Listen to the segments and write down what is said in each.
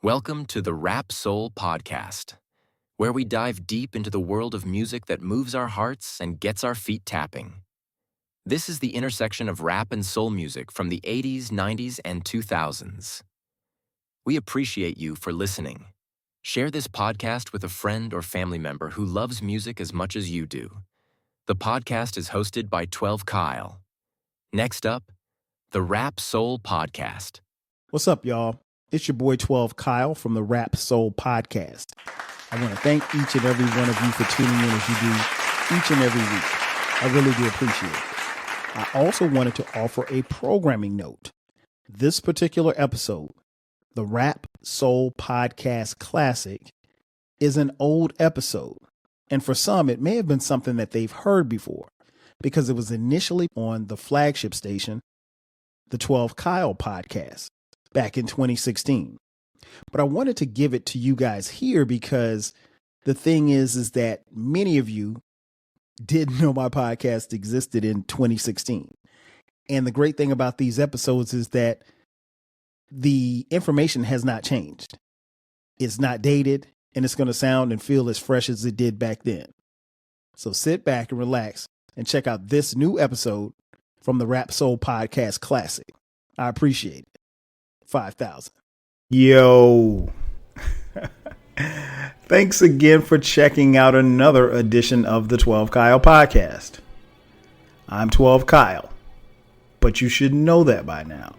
Welcome to the Rap Soul Podcast, where we dive deep into the world of music that moves our hearts and gets our feet tapping. This is the intersection of rap and soul music from the 80s, 90s, and 2000s. We appreciate you for listening. Share this podcast with a friend or family member who loves music as much as you do. The podcast is hosted by 12 Kyle. Next up, the Rap Soul Podcast. What's up, y'all? It's your boy 12 Kyle from the Rap Soul Podcast. I want to thank each and every one of you for tuning in as you do each and every week. I really do appreciate it. I also wanted to offer a programming note. This particular episode, the Rap Soul Podcast Classic, is an old episode. And for some, it may have been something that they've heard before because it was initially on the flagship station, the 12 Kyle Podcast, back in 2016. But I wanted to give it to you guys here because the thing is that many of you didn't know my podcast existed in 2016. And the great thing about these episodes is that the information has not changed. It's not dated, and it's going to sound and feel as fresh as it did back then. So sit back and relax and check out this new episode from the Rap Soul Podcast Classic. I appreciate it. 5,000. Yo. Thanks again for checking out another edition of the 12 Kyle Podcast. I'm 12 Kyle, but you should know that by now.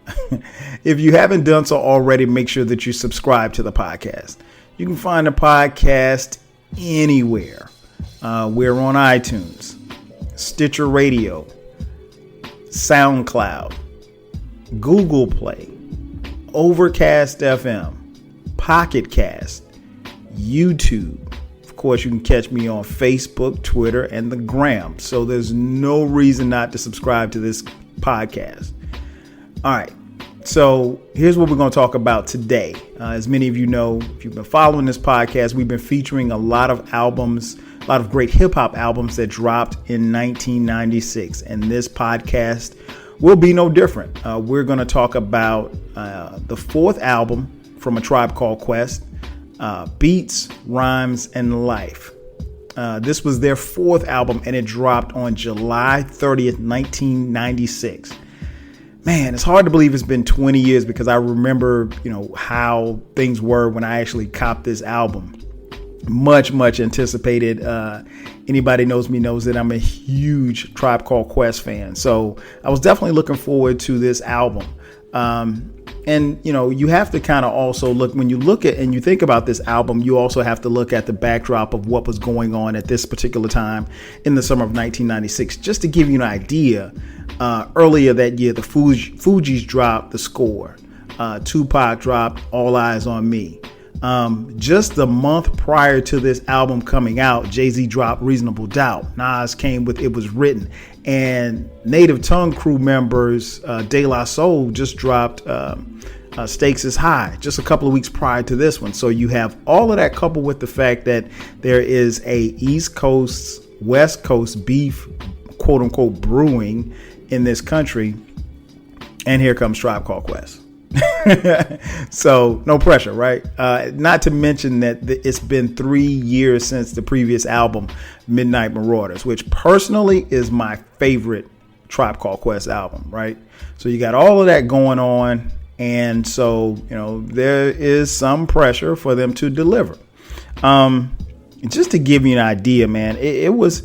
If you haven't done so already, make sure that you subscribe to the podcast. You can find the podcast anywhere. We're on iTunes, Stitcher Radio, SoundCloud, Google Play, Overcast FM, Pocket Cast, YouTube. Of course, you can catch me on Facebook, Twitter, and the Gram. So there's no reason not to subscribe to this podcast. All right. So here's what we're going to talk about today. As many of you know, if you've been following this podcast, we've been featuring a lot of albums, a lot of great hip hop albums that dropped in 1996. And this podcast will be no different. We're going to talk about the fourth album from A Tribe Called Quest, Beats, Rhymes, and Life. This was their fourth album, and it dropped on July 30th, 1996. Man, it's hard to believe it's been 20 years because I remember, how things were when I actually copped this album. Much anticipated. Anybody knows me knows that I'm a huge Tribe Called Quest fan. So I was definitely looking forward to this album. And, you have to kind of also look when you look at and you think about this album, you also have to look at the backdrop of what was going on at this particular time in the summer of 1996. Just to give you an idea, earlier that year, the Fugees dropped The Score. Tupac dropped All Eyes on Me. Just the month prior to this album coming out, Jay-Z dropped Reasonable Doubt. Nas came with It Was Written. And Native Tongue crew members, De La Soul just dropped Stakes Is High just a couple of weeks prior to this one. So you have all of that coupled with the fact that there is a East Coast, West Coast beef, quote unquote, brewing in this country. And here comes Tribe Called Quest. So no pressure, right? Not to mention that it's been 3 years since the previous album, Midnight Marauders, which personally is my favorite Tribe Called Quest album, right? So you got all of that going on. And so, there is some pressure for them to deliver. Just to give you an idea, man, it was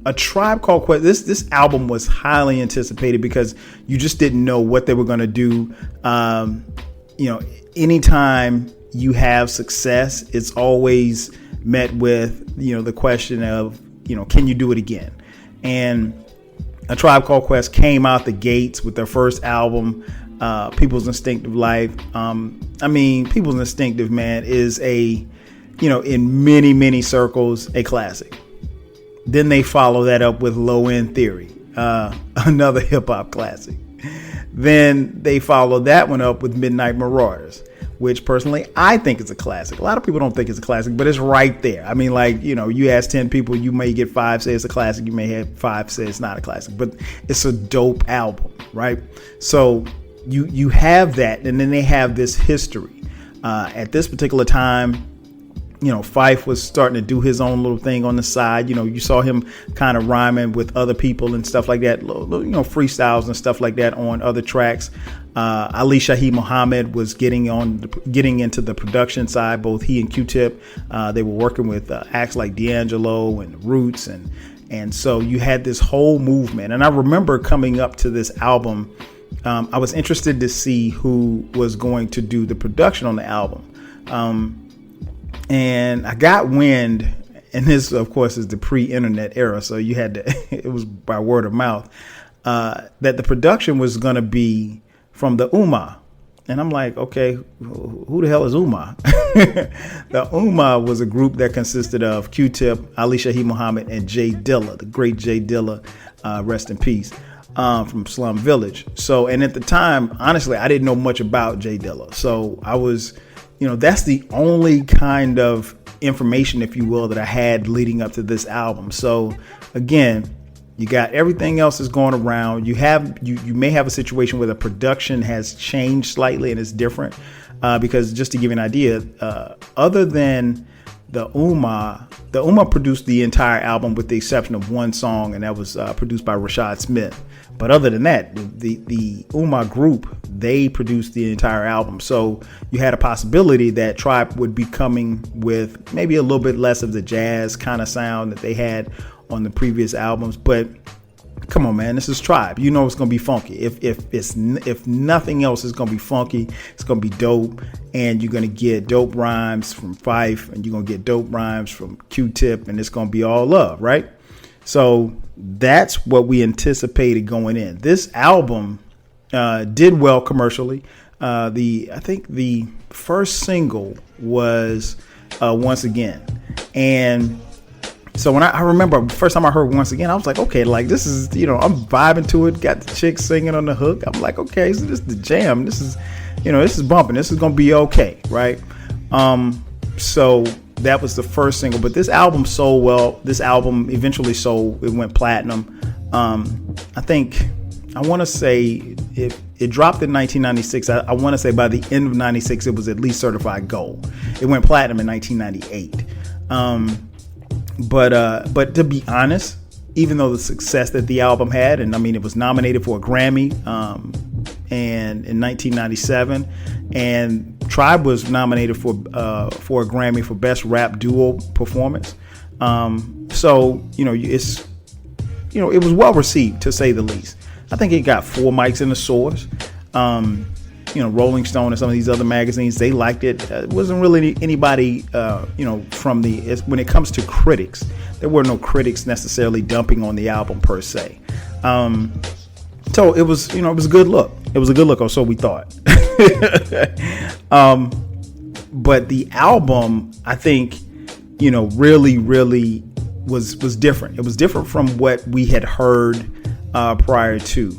A Tribe Called Quest. This album was highly anticipated because you just didn't know what they were going to do. Anytime you have success, it's always met with, the question of, can you do it again? And A Tribe Called Quest came out the gates with their first album, People's Instinctive Life. People's Instinctive, man, is in many circles, a classic. Then they follow that up with Low End Theory, another hip hop classic. Then they follow that one up with Midnight Marauders, which personally I think is a classic. A lot of people don't think it's a classic, but it's right there. You ask 10 people, you may get 5 say it's a classic. You may have 5 say it's not a classic, but it's a dope album, right? So you have that, and then they have this history. At this particular time, Phife was starting to do his own little thing on the side. You saw him kind of rhyming with other people and stuff like that, freestyles and stuff like that on other tracks. Ali Shaheed Muhammad was getting into the production side. Both he and Q-Tip, they were working with acts like D'Angelo and Roots, and so you had this whole movement. And I remember coming up to this album, I was interested to see who was going to do the production on the album. And I got wind, and this, of course, is the pre-internet era, so you had to, it was by word of mouth, that the production was going to be from the Ummah. And I'm like, okay, who the hell is Ummah? The Ummah was a group that consisted of Q-Tip, Ali Shaheed Muhammad, and Jay Dilla, the great Jay Dilla, rest in peace, from Slum Village. So, and at the time, honestly, I didn't know much about Jay Dilla. So I was, that's the only kind of information, if you will, that I had leading up to this album. So again, you got everything else is going around. You may have a situation where the production has changed slightly and it's different, because just to give you an idea, other than the Ummah produced the entire album with the exception of one song, and that was produced by Rashad Smith. But other than that, the Ummah group, they produced the entire album. So you had a possibility that Tribe would be coming with maybe a little bit less of the jazz kind of sound that they had on the previous albums. But come on, man, this is Tribe. It's going to be funky. If nothing else, it's going to be funky. It's going to be dope. And you're going to get dope rhymes from Phife, and you're going to get dope rhymes from Q-Tip, and it's going to be all love, right? So that's what we anticipated going in. This album did well commercially. I think the first single was Once Again. And so when I remember first time I heard Once Again, I was like, okay, like this is, I'm vibing to it. Got the chick singing on the hook. I'm like, okay, so this is the jam. This is, this is bumping. This is going to be okay. Right. So that was the first single, but this album sold well. This album eventually sold. It went platinum. I think, I want to say it dropped in 1996. I want to say by the end of 96, it was at least certified gold. It went platinum in 1998. But to be honest, even though the success that the album had, and I mean, it was nominated for a Grammy, and in 1997, and Tribe was nominated for a Grammy for Best Rap Duo Performance. So it's it was well received, to say the least. I think it got 4 mics in the source. Rolling Stone and some of these other magazines, they liked it. It wasn't really anybody, from when it comes to critics, there were no critics necessarily dumping on the album per se. So it was, it was a good look. It was a good look, or so we thought. But the album, I think, really, really was different. It was different from what we had heard prior to.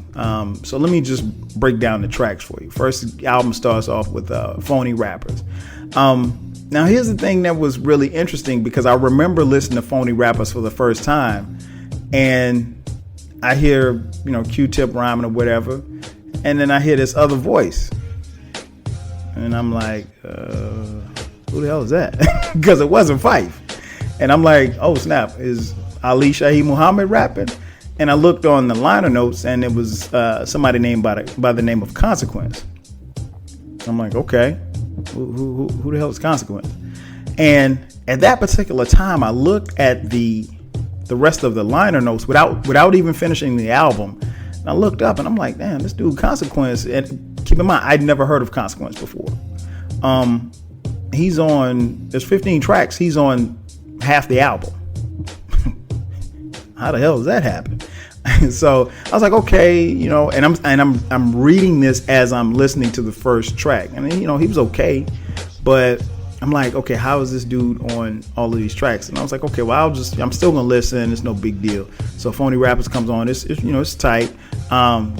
So let me just break down the tracks for you. First, the album starts off with Phony Rappers. Now, here's the thing that was really interesting, because I remember listening to Phony Rappers for the first time, and I hear, Q-Tip rhyming or whatever, and then I hear this other voice, and I'm like, who the hell is that? Because it wasn't Phife. And I'm like, oh snap, is Ali Shaheed Muhammad rapping? And I looked on the liner notes, and it was somebody named by the name of Consequence. I'm like, okay, who the hell is Consequence? And at that particular time, I looked at the rest of the liner notes without even finishing the album. And I looked up, and I'm like, damn, this dude Consequence. And keep in mind, I'd never heard of Consequence before. He's on. There's 15 tracks. He's on half the album. How the hell does that happen? So I was like, okay, and I'm reading this as I'm listening to the first track, and he was okay, but I'm like, okay, how is this dude on all of these tracks? And I was like, okay, well, I'm still gonna listen. It's no big deal. So Phony Rappers comes on. It's tight.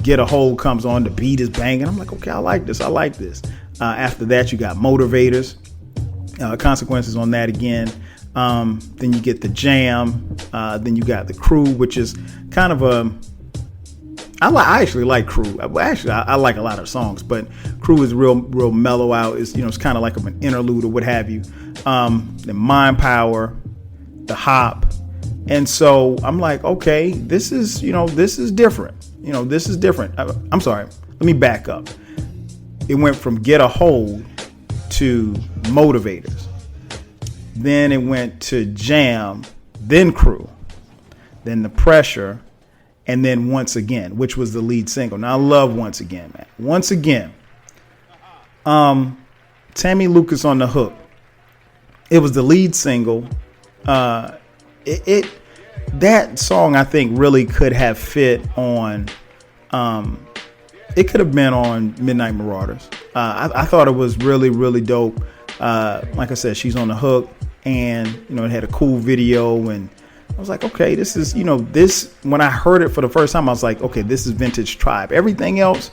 Get a Hold comes on. The beat is banging. I'm like, okay, I like this. After that, you got Motivators. Consequences on that again. Then you get the Jam. Then you got The Crew, which is kind of I actually like Crew. Actually, I like a lot of songs, but Crew is real mellow out. It's kind of like an interlude or what have you. The Mind Power, the Hop, and so I'm like, okay, this is different. This is different. I'm sorry. Let me back up. It went from Get a Hold to Motivators. Then it went to Jam, then Crew, then The Pressure, and then Once Again, which was the lead single. Now I love Once Again, man. Once Again. Tammy Lucas on the hook. It was the lead single. That song I think really could have fit on. It could have been on Midnight Marauders. I thought it was really, really dope. Like I said, she's on the hook, and it had a cool video, and I was like, okay, this is this. When I heard it for the first time, I was like, okay, this is vintage Tribe. Everything else,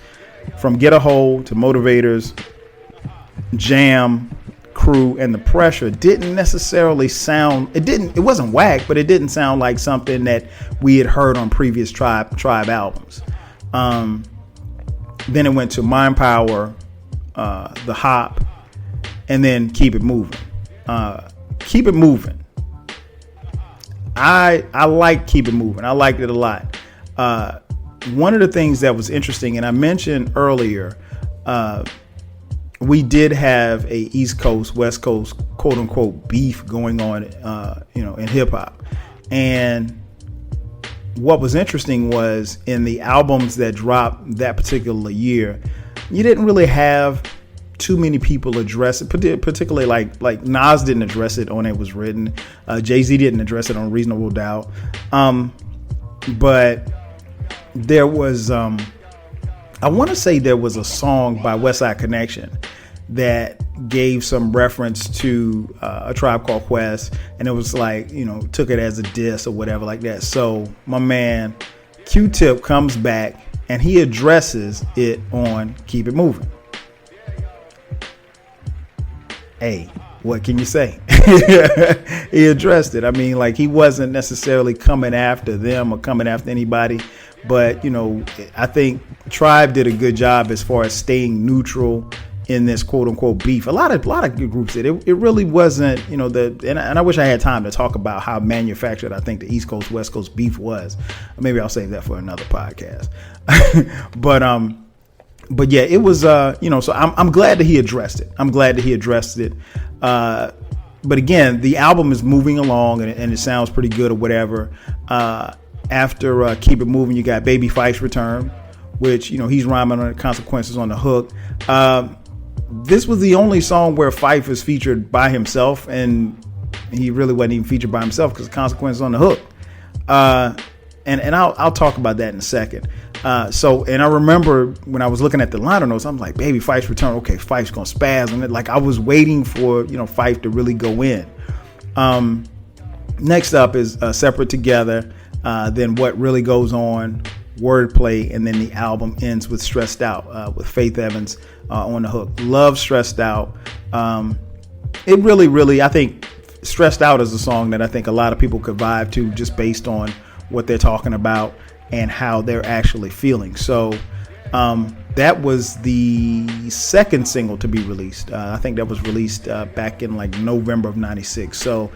from Get a Hold to Motivators, Jam, Crew, and The Pressure, didn't necessarily sound. It wasn't whack, but it didn't sound like something that we had heard on previous Tribe albums. Then it went to Mind Power, The Hop, and then Keep It Moving. Keep It Moving. I like Keep It Moving. I liked it a lot. One of the things that was interesting, and I mentioned earlier, we did have a East Coast, West Coast, quote unquote, beef going on, in hip hop. And what was interesting was in the albums that dropped that particular year, you didn't really have too many people address it, particularly like Nas didn't address it on It Was Written. Jay-Z didn't address it on Reasonable Doubt. But there was, I want to say there was a song by Westside Connection that gave some reference to A Tribe Called Quest, and it was like, took it as a diss or whatever like that. So my man Q-Tip comes back and he addresses it on Keep It Moving. Hey, what can you say? He addressed it. I mean, like, he wasn't necessarily coming after them or coming after anybody, but I think Tribe did a good job as far as staying neutral in this quote unquote beef. A lot of groups did. It really wasn't, and I wish I had time to talk about how manufactured I think the East Coast West Coast beef was. Maybe I'll save that for another podcast. But yeah, it was, so I'm glad that he addressed it. But again, the album is moving along and it sounds pretty good or whatever. After Keep It Moving, you got Baby Fife's return, which, he's rhyming on the Consequences on the hook. This was the only song where Fife is featured by himself, and he really wasn't even featured by himself because Consequences on the hook. And I'll talk about that in a second. And I remember when I was looking at the liner notes, I'm like, Baby Fife's return. Okay, Fife's gonna spaz on it. Like, I was waiting for Fife to really go in. Next up is Separate Together. Then What Really Goes On, Wordplay, and then the album ends with Stressed Out with Faith Evans on the hook. Love Stressed Out. It really, I think Stressed Out is a song that I think a lot of people could vibe to just based on what they're talking about and how they're actually feeling. So that was the second single to be released. I think that was released back in like November of '96. So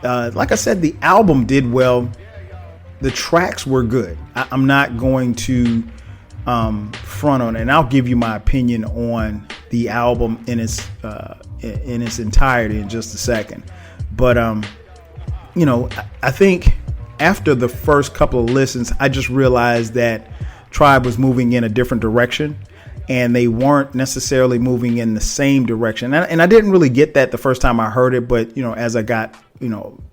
like I said, the album did well. The tracks were good. I'm not going to front on it, and I'll give you my opinion on the album in its entirety in just a second. But I think after the first couple of listens, I just realized that Tribe was moving in a different direction, and they weren't necessarily moving in the same direction. And I didn't really get that the first time I heard it, but as I got,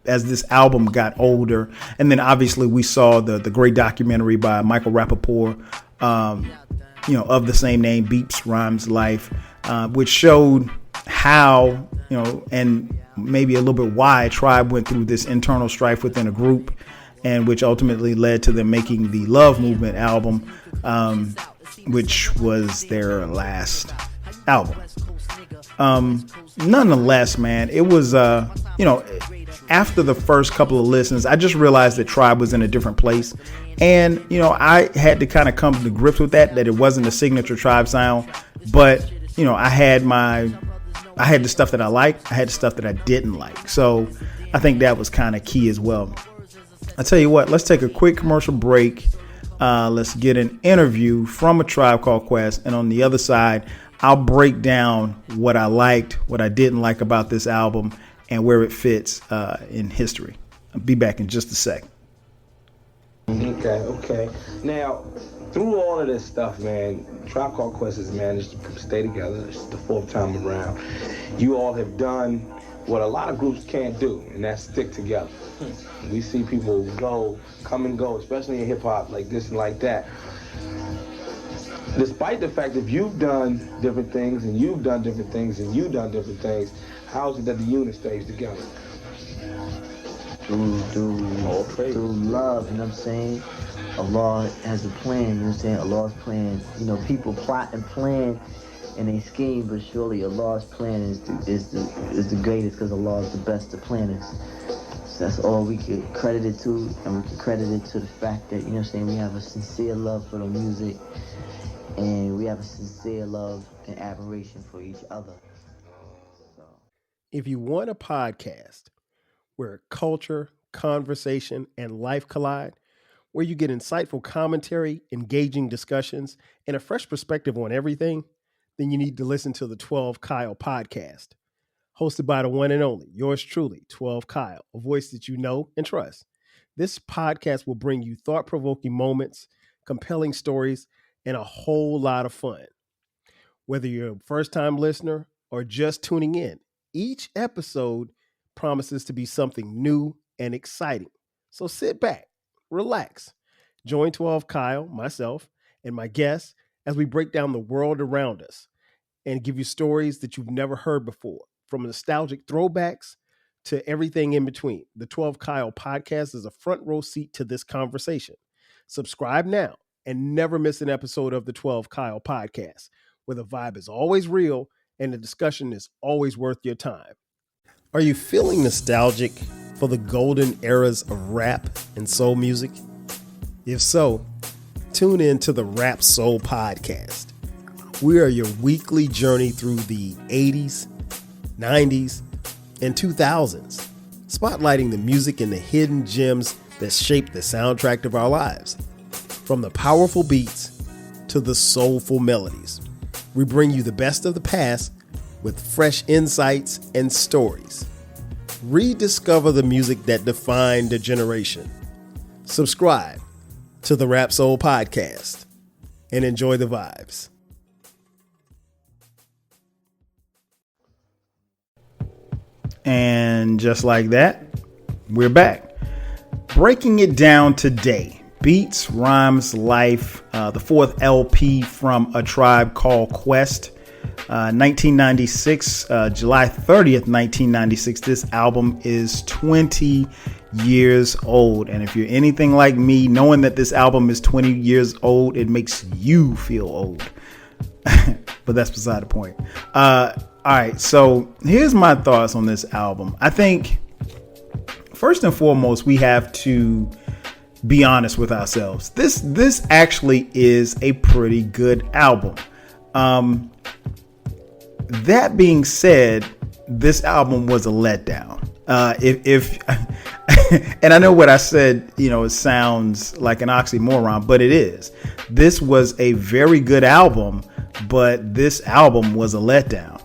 as this album got older, and then obviously we saw the great documentary by Michael Rappaport, of the same name, Beeps Rhymes Life, which showed how, and maybe a little bit why Tribe went through this internal strife within a group, and which ultimately led to them making the Love Movement album, which was their last album. Nonetheless, man, it was, after the first couple of listens, I just realized that Tribe was in a different place. And, I had to kind of come to grips with that it wasn't a signature Tribe sound. But, I had the stuff that I liked. I had the stuff that I didn't like. So I think that was kind of key as well. I tell you what, let's take a quick commercial break. Let's get an interview from A Tribe Called Quest. And on the other side, I'll break down what I liked, what I didn't like about this album, and where it fits in history. I'll be back in just a second. Okay. Now, through all of this stuff, man, Tribe Called Quest has managed to stay together. It's the fourth time around. You all have done what a lot of groups can't do, and that's stick together. We see people come and go, especially in hip-hop, like this and like that. Despite the fact that you've done different things, and you've done different things, and you've done different things, how is it that the unit stays together? Through love, you know what I'm saying? Allah has a plan, you know what I'm saying? Allah's plan, people plot and plan and they scheme, but surely Allah's plan is the greatest, because Allah is the best of planners. So that's all we could credit it to, and we could credit it to the fact that, we have a sincere love for the music, and we have a sincere love and admiration for each other. So. If you want a podcast where culture, conversation, and life collide, where you get insightful commentary, engaging discussions, and a fresh perspective on everything, then you need to listen to the 12 Kyle podcast. Hosted by the one and only, yours truly, 12 Kyle, a voice that you know and trust. This podcast will bring you thought-provoking moments, compelling stories, and a whole lot of fun. Whether you're a first-time listener or just tuning in, each episode promises to be something new and exciting. So sit back, relax, join 12 Kyle, myself, and my guests as we break down the world around us and give you stories that you've never heard before, from nostalgic throwbacks to everything in between. The 12 Kyle podcast is a front row seat to this conversation. Subscribe now and never miss an episode of the 12 Kyle podcast, where the vibe is always real and the discussion is always worth your time. Are you feeling nostalgic for the golden eras of rap and soul music? If so, tune in to the Rap Soul podcast. We are your weekly journey through the 80s, 90s, and 2000s, spotlighting the music and the hidden gems that shaped the soundtrack of our lives. From the powerful beats to the soulful melodies, we bring you the best of the past with fresh insights and stories. Rediscover the music that defined a generation. Subscribe to the Rap Soul podcast and enjoy the vibes. And just like that, we're back. Breaking it down today. Beats, Rhymes, Life, the fourth LP from A Tribe Called Quest. 1996, July 30th, 1996. This album is 20 years old. And if you're anything like me, knowing that this album is 20 years old, it makes you feel old. But that's beside the point. All right, so here's my thoughts on this album. I think, first and foremost, we have to be honest with ourselves. This actually is a pretty good album. That being said, this album was a letdown. If and I know what I said, it sounds like an oxymoron, but it is. This was a very good album, but this album was a letdown.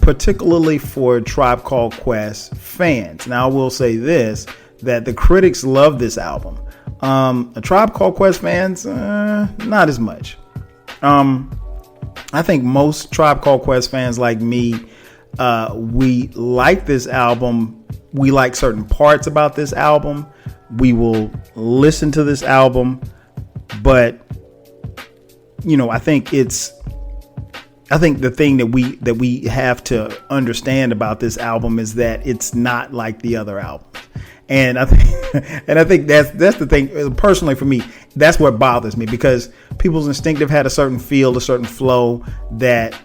Particularly for Tribe Called Quest fans. Now, I will say this, that the critics love this album. A Tribe Called Quest fans, not as much. I think most Tribe Called Quest fans like me, we like this album. We like certain parts about this album. We will listen to this album, but I think the thing that we have to understand about this album is that it's not like the other albums. And I think that's the thing. Personally, for me, that's what bothers me, because People's Instinctive had a certain feel, a certain flow that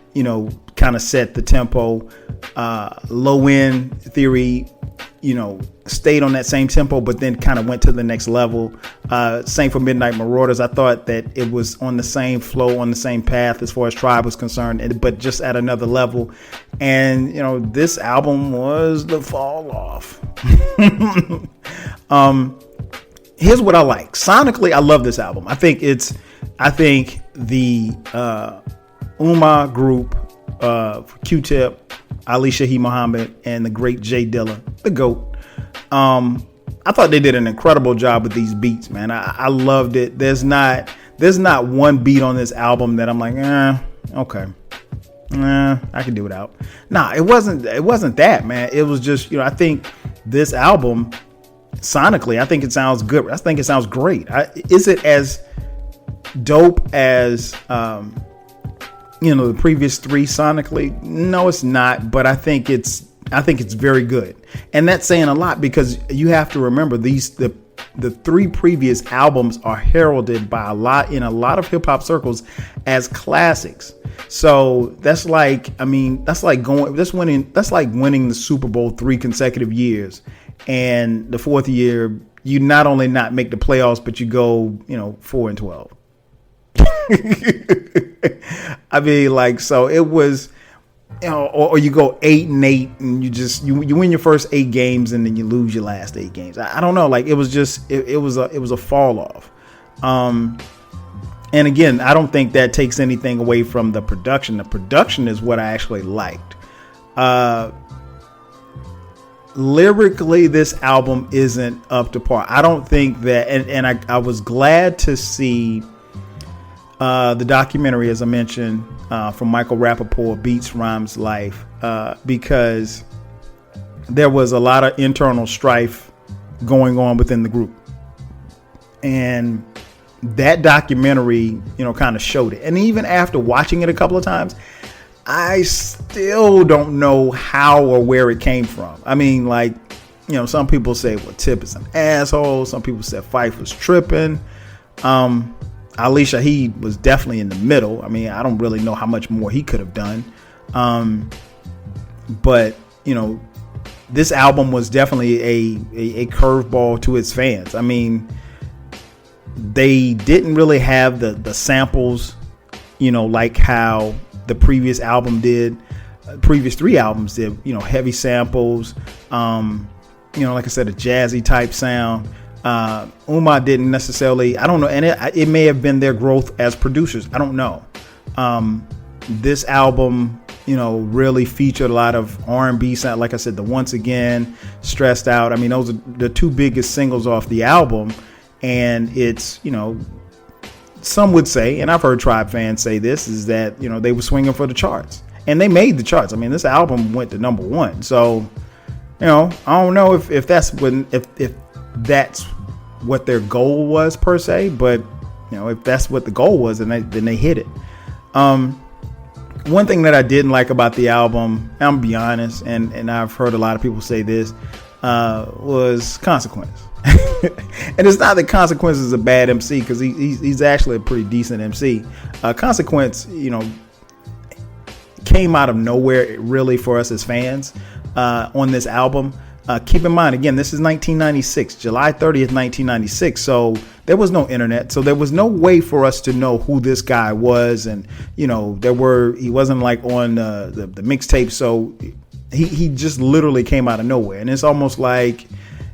kind of set the tempo. Low End Theory, stayed on that same tempo, but then kind of went to the next level. Same for Midnight Marauders. I thought that it was on the same flow, on the same path as far as Tribe was concerned, but just at another level. And, this album was the fall off. Here's what I like. Sonically, I love this album. I think the Ummah group, Q-Tip, Ali Shaheed Muhammad, and the great Jay Dilla, the GOAT. I thought they did an incredible job with these beats, man. I loved it. There's not one beat on this album that I'm like, okay. I can do without. Nah, it wasn't that, man. It was just, I think this album, sonically, I think it sounds good. I think it sounds great. Is it as dope as, the previous three sonically? No, it's not, but I think it's very good. And that's saying a lot, because you have to remember the three previous albums are heralded by in a lot of hip hop circles as classics. So that's like winning the Super Bowl 3 consecutive years. And the fourth year, you not only not make the playoffs, but you go, 4-12. So it was, or you go 8-8 and you win your first 8 games and then you lose your last 8 games. I don't know. Like, it was just, it was a fall off. And again, I don't think that takes anything away from the production. The production is what I actually liked. Lyrically, this album isn't up to par. I don't think that, and I was glad to see the documentary, as I mentioned, from Michael Rappaport, Beats, Rhymes, Life, because there was a lot of internal strife going on within the group. And that documentary, kind of showed it. And even after watching it a couple of times, I still don't know how or where it came from. I mean, some people say, well, Tip is an asshole. Some people said Phife was tripping. Ali Shaheed was definitely in the middle. I mean, I don't really know how much more he could have done. But, this album was definitely a curveball to its fans. I mean, they didn't really have the samples, like how the previous album did. Previous 3 albums did, heavy samples, like I said, a jazzy type sound. Ummah didn't necessarily, I don't know, and it may have been their growth as producers. I don't know. This album, really featured a lot of R&B sound. Like I said, the Once Again, Stressed Out. I mean, those are the 2 biggest singles off the album. And it's, some would say, and I've heard Tribe fans say this, is that, they were swinging for the charts. And they made the charts. I mean, this album went to number 1. So, I don't know if that's what their goal was per se, but if that's what the goal was, then they hit it. One thing that I didn't like about the album, I'm gonna be honest, and I've heard a lot of people say this, was Consequence. And it's not that Consequence is a bad MC, because he's actually a pretty decent MC. Consequence, came out of nowhere really for us as fans on this album. Keep in mind, again, this is 1996, July 30th, 1996. So there was no internet. So there was no way for us to know who this guy was. And, he wasn't like on the mixtape. So he just literally came out of nowhere. And it's almost like,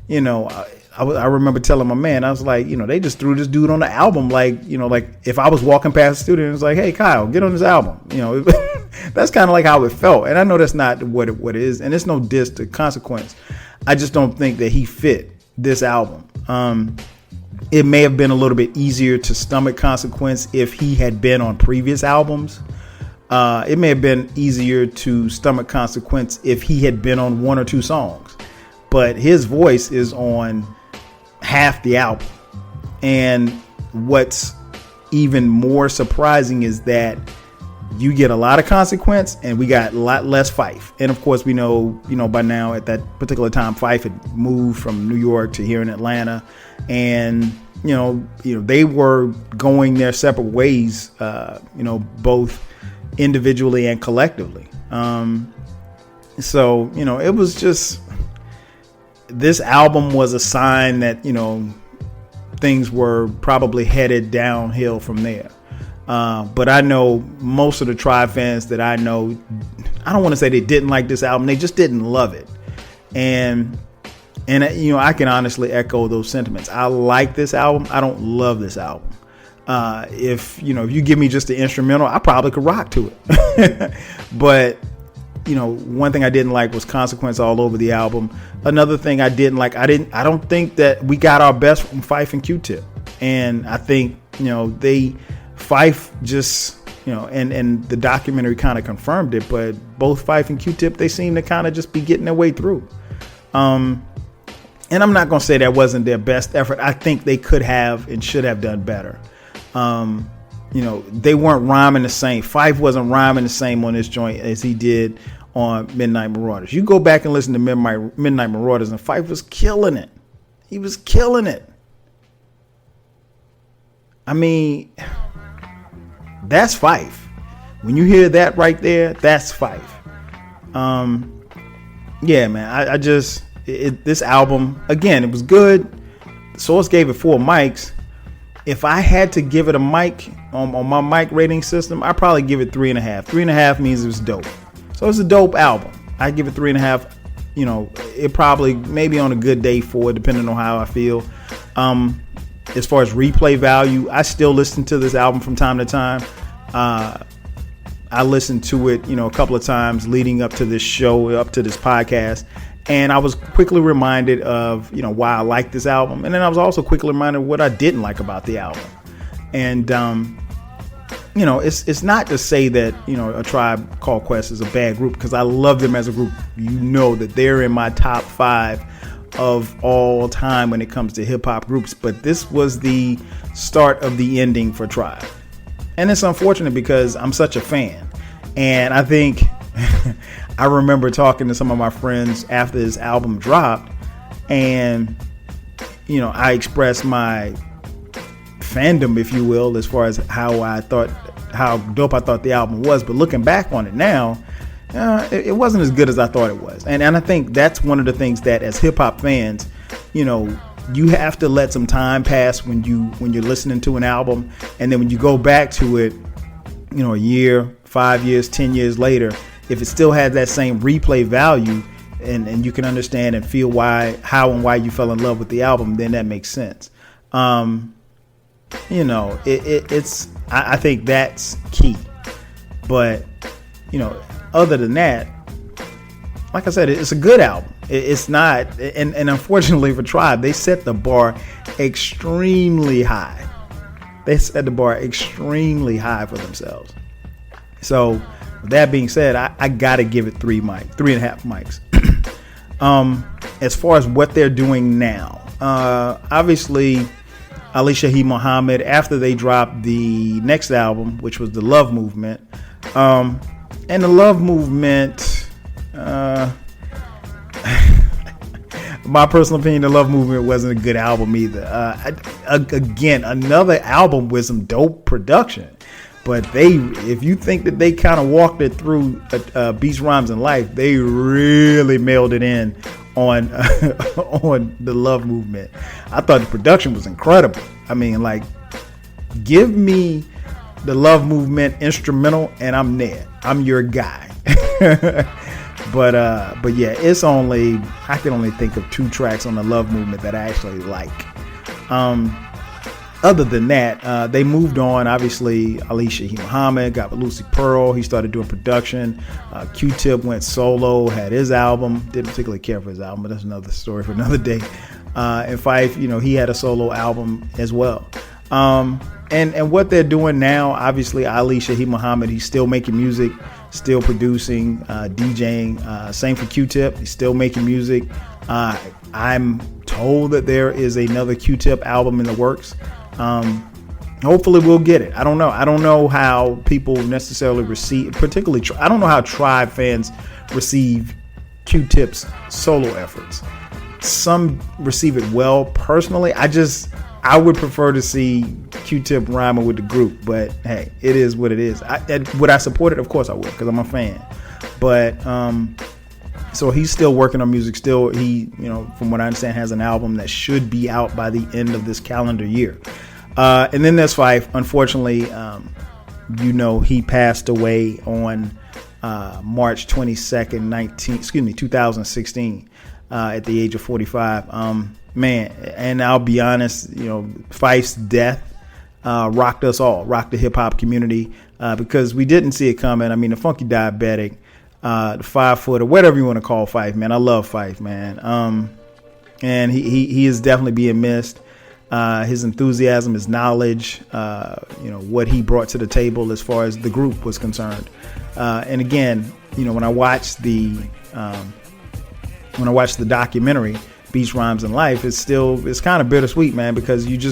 I remember telling my man, I was like, they just threw this dude on the album. Like if I was walking past the studio and it was like, hey, Kyle, get on this album. That's kind of like how it felt. And I know that's not what it is. And it's no diss to Consequence. I just don't think that he fit this album. It may have been a little bit easier to stomach Consequence if he had been on previous albums. It may have been easier to stomach Consequence if he had been on 1 or 2 songs. But his voice is on half the album. And what's even more surprising is that you get a lot of Consequence and we got a lot less Phife. And of course, we know, by now at that particular time, Phife had moved from New York to here in Atlanta. And, they were going their separate ways, both individually and collectively. So, you know, it was just, this album was a sign that, you know, things were probably headed downhill from there. But I know most of the Tribe fans that I know, I don't want to say they didn't like this album. They just didn't love it. And you know, I can honestly echo those sentiments. I like this album. I don't love this album. If you give me just the instrumental, I probably could rock to it. But, you know, one thing I didn't like was Consequence all over the album. Another thing I didn't like, I don't think that we got our best from Phife and Q-Tip. And I think, you know, Phife just, you know, and the documentary kind of confirmed it, but both Phife and Q-Tip, they seem to kind of just be getting their way through. And I'm not going to say that wasn't their best effort. I think they could have and should have done better. You know, they weren't rhyming the same. Phife wasn't rhyming the same on this joint as he did on Midnight Marauders. You go back and listen to Midnight Marauders, and Phife was killing it. He was killing it. I mean, that's Phife. When you hear that right there, that's Phife. Yeah, man, I just, this album, again, it was good. Source gave it 4 mics. If I had to give it a mic on my mic rating system, I'd probably give it 3.5. 3.5 means it was dope. So it's a dope album. I give it 3.5. You know, it probably, maybe on a good day 4, depending on how I feel. As far as replay value, I still listen to this album from time to time. I listened to it, you know, a couple of times leading up to this show, up to this podcast. And I was quickly reminded of, you know, why I like this album. And then I was also quickly reminded of what I didn't like about the album. And, you know, it's not to say that, you know, A Tribe Called Quest is a bad group, because I love them as a group. You know that they're in my top 5 of all time when it comes to hip hop groups. But this was the start of the ending for Tribe. And it's unfortunate because I'm such a fan. And I think I remember talking to some of my friends after this album dropped, and, you know, I expressed my fandom, if you will, as far as how dope I thought the album was. But looking back on it now, it wasn't as good as I thought it was. And I think that's one of the things that, as hip hop fans, you know, you have to let some time pass when you're listening to an album. And then when you go back to it, you know, a year, 5 years, 10 years later, if it still has that same replay value, and you can understand and feel how and why you fell in love with the album, then that makes sense. You know, I think that's key. But, you know, other than that, like I said, it's a good album. It's not, and unfortunately for Tribe, they set the bar extremely high. They set the bar extremely high for themselves. So, with that being said, I gotta give it 3.5 mics. As far as what they're doing now, obviously, Ali Shaheed Muhammad, after they dropped the next album, which was The Love Movement, and The Love Movement, my personal opinion, The Love Movement wasn't a good album either. Again, another album with some dope production. But if you think that they kind of walked it through Beats, Rhymes, and Life, they really mailed it in on on The Love Movement. I thought the production was incredible. I mean, like, give me The Love Movement instrumental and I'm there. I'm your guy. But yeah, I can only think of 2 tracks on The Love Movement that I actually like. Other than that, they moved on. Obviously, Ali Shaheed Muhammad got with Lucy Pearl. He started doing production. Q-Tip went solo, had his album. Didn't particularly care for his album, but that's another story for another day. And Phife, you know, he had a solo album as well. And what they're doing now, obviously, Ali Shaheed Muhammad, he's still making music, still producing, DJing. Same for Q-Tip. He's still making music. I'm told that there is another Q-Tip album in the works. Hopefully we'll get it. I don't know. I don't know how people necessarily receive, particularly, I don't know how Tribe fans receive Q-Tip's solo efforts. Some receive it well. Personally, I just I would prefer to see Q-Tip rhyming with the group, but hey, it is what it is. Would I support it? Of course I would, because I'm a fan. But so he's still working on music. Still, he, from what I understand, has an album that should be out by the end of this calendar year. And then there's Phife. Unfortunately, he passed away on March 22nd, 2016, at the age of 45. Man, and I'll be honest, Phife's death rocked us all, rocked the hip hop community, because we didn't see it coming. I mean, the Funky Diabetic, the 5-footer, whatever you want to call Phife, man. I love Phife, man. And he is definitely being missed. His enthusiasm, his knowledge, what he brought to the table as far as the group was concerned. And again, when I watched the documentary Beats, Rhymes, and Life, it's kind of bittersweet, man, because even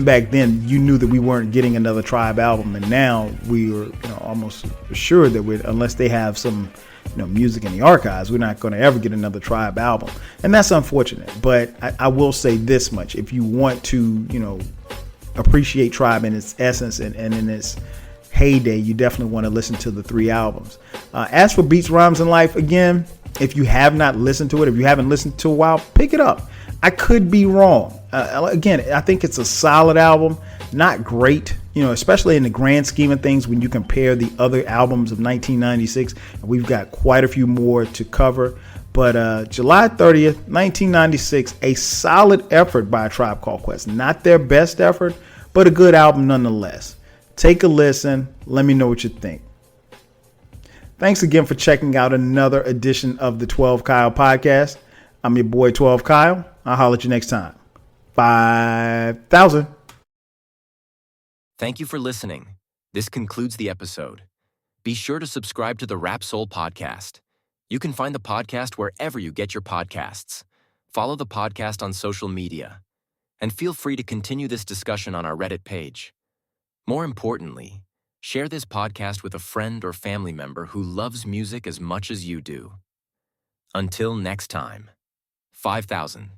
back then you knew that we weren't getting another Tribe album, and now we were almost assured that unless they have some music in the archives, we're not going to ever get another Tribe album, and that's unfortunate. But I will say this much: if you want to appreciate Tribe in its essence and in its heyday, you definitely want to listen to the 3 albums. As for Beats, Rhymes, and Life, again, if you have not listened to it, if you haven't listened to it a while, pick it up. I could be wrong. Again, I think it's a solid album, not great, especially in the grand scheme of things when you compare the other albums of 1996. We've got quite a few more to cover. But July 30th, 1996, a solid effort by A Tribe Called Quest. Not their best effort, but a good album nonetheless. Take a listen. Let me know what you think. Thanks again for checking out another edition of the 12 Kyle podcast. I'm your boy 12 Kyle. I'll holler at you next time. 5,000. Thank you for listening. This concludes the episode. Be sure to subscribe to the Rap Soul podcast. You can find the podcast wherever you get your podcasts. Follow the podcast on social media. And feel free to continue this discussion on our Reddit page. More importantly, share this podcast with a friend or family member who loves music as much as you do. Until next time, 5,000.